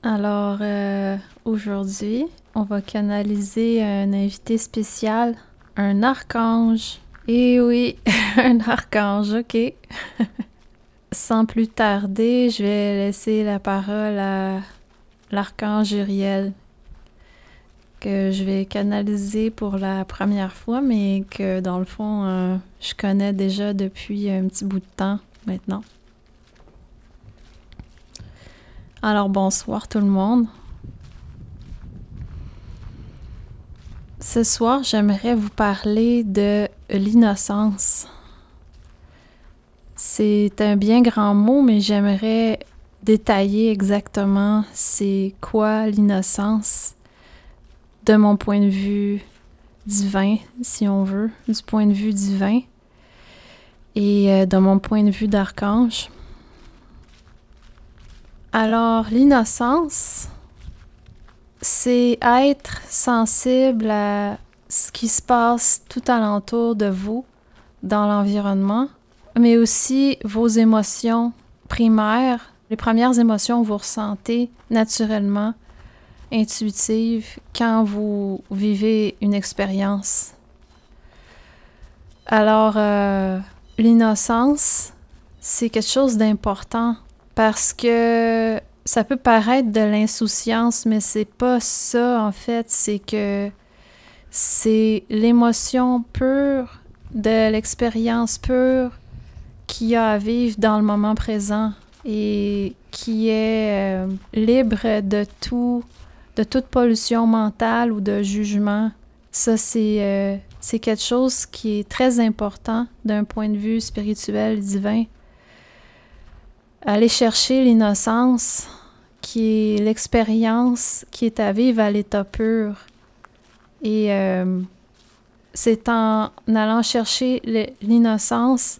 Alors, aujourd'hui, on va canaliser un invité spécial, un archange. Eh oui, un archange, ok. Sans plus tarder, je vais laisser la parole à l'archange Uriel, que je vais canaliser pour la première fois, mais que dans le fond, je connais déjà depuis un petit bout de temps maintenant. Alors, bonsoir tout le monde. Ce soir, j'aimerais vous parler de l'innocence. C'est un bien grand mot, mais j'aimerais détailler exactement c'est quoi l'innocence de mon point de vue divin, si on veut, du point de vue divin et de mon point de vue d'archange. Alors, l'innocence, c'est être sensible à ce qui se passe tout alentour de vous, dans l'environnement, mais aussi vos émotions primaires, les premières émotions que vous ressentez naturellement, intuitives, quand vous vivez une expérience. Alors, l'innocence, c'est quelque chose d'important parce que ça peut paraître de l'insouciance, mais c'est pas ça en fait, c'est que c'est l'émotion pure de l'expérience pure qu'il y a à vivre dans le moment présent et qui est libre de toute pollution mentale ou de jugement. Ça, c'est quelque chose qui est très important d'un point de vue spirituel, divin. Aller chercher l'innocence, qui est l'expérience qui est à vivre à l'état pur. Et c'est en allant chercher l'innocence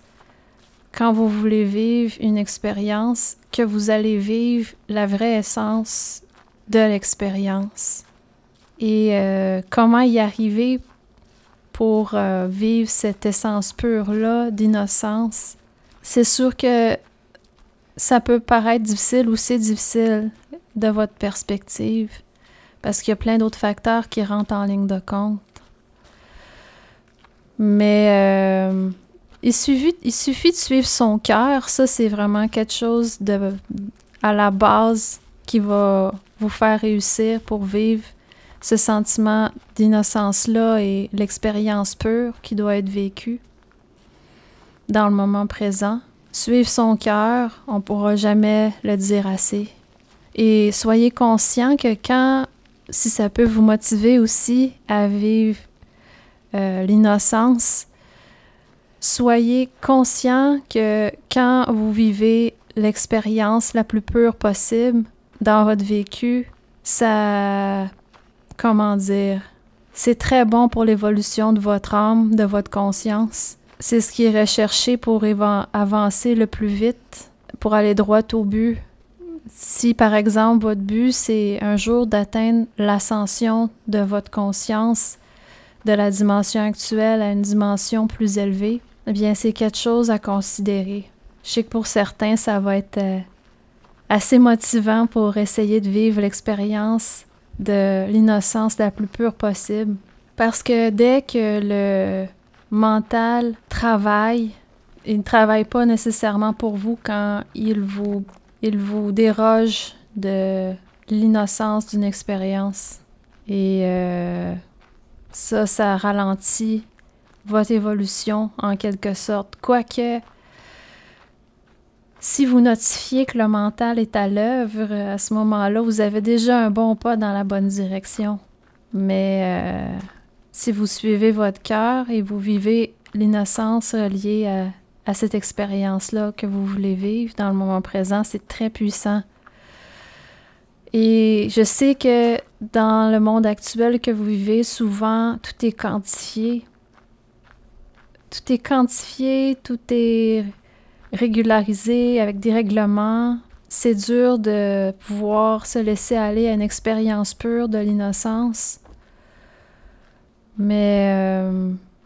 quand vous voulez vivre une expérience que vous allez vivre la vraie essence de l'expérience. Et comment y arriver pour vivre cette essence pure-là d'innocence? C'est sûr que ça peut paraître difficile ou c'est difficile de votre perspective parce qu'il y a plein d'autres facteurs qui rentrent en ligne de compte. Mais il suffit de suivre son cœur. Ça, c'est vraiment quelque chose à la base qui va vous faire réussir pour vivre ce sentiment d'innocence-là et l'expérience pure qui doit être vécue dans le moment présent. Suivre son cœur, on ne pourra jamais le dire assez. Et soyez conscient que si ça peut vous motiver aussi à vivre l'innocence, soyez conscient que quand vous vivez l'expérience la plus pure possible dans votre vécu, c'est très bon pour l'évolution de votre âme, de votre conscience. C'est ce qui est recherché pour avancer le plus vite, pour aller droit au but. Si, par exemple, votre but, c'est un jour d'atteindre l'ascension de votre conscience, de la dimension actuelle à une dimension plus élevée, eh bien, c'est quelque chose à considérer. Je sais que pour certains, ça va être assez motivant pour essayer de vivre l'expérience de l'innocence la plus pure possible. Parce que dès que le mental travaille, il ne travaille pas nécessairement pour vous quand il vous déroge de l'innocence d'une expérience. Et ça ralentit votre évolution en quelque sorte. Quoique, si vous notifiez que le mental est à l'œuvre, à ce moment-là, vous avez déjà un bon pas dans la bonne direction. Mais si vous suivez votre cœur et vous vivez l'innocence reliée à cette expérience-là que vous voulez vivre dans le moment présent, c'est très puissant. Et je sais que dans le monde actuel que vous vivez, souvent, tout est quantifié. Tout est quantifié, tout est régularisé avec des règlements. C'est dur de pouvoir se laisser aller à une expérience pure de l'innocence. Mais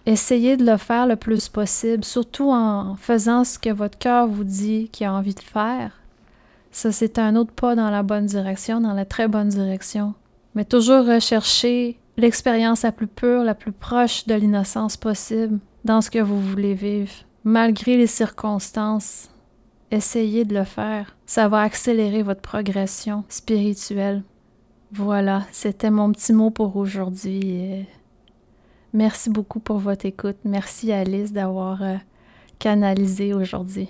essayez de le faire le plus possible, surtout en faisant ce que votre cœur vous dit qu'il a envie de faire. Ça, c'est un autre pas dans la bonne direction, dans la très bonne direction. Mais toujours rechercher l'expérience la plus pure, la plus proche de l'innocence possible dans ce que vous voulez vivre. Malgré les circonstances, essayez de le faire. Ça va accélérer votre progression spirituelle. Voilà, c'était mon petit mot pour aujourd'hui. Merci beaucoup pour votre écoute. Merci Alice d'avoir canalisé aujourd'hui.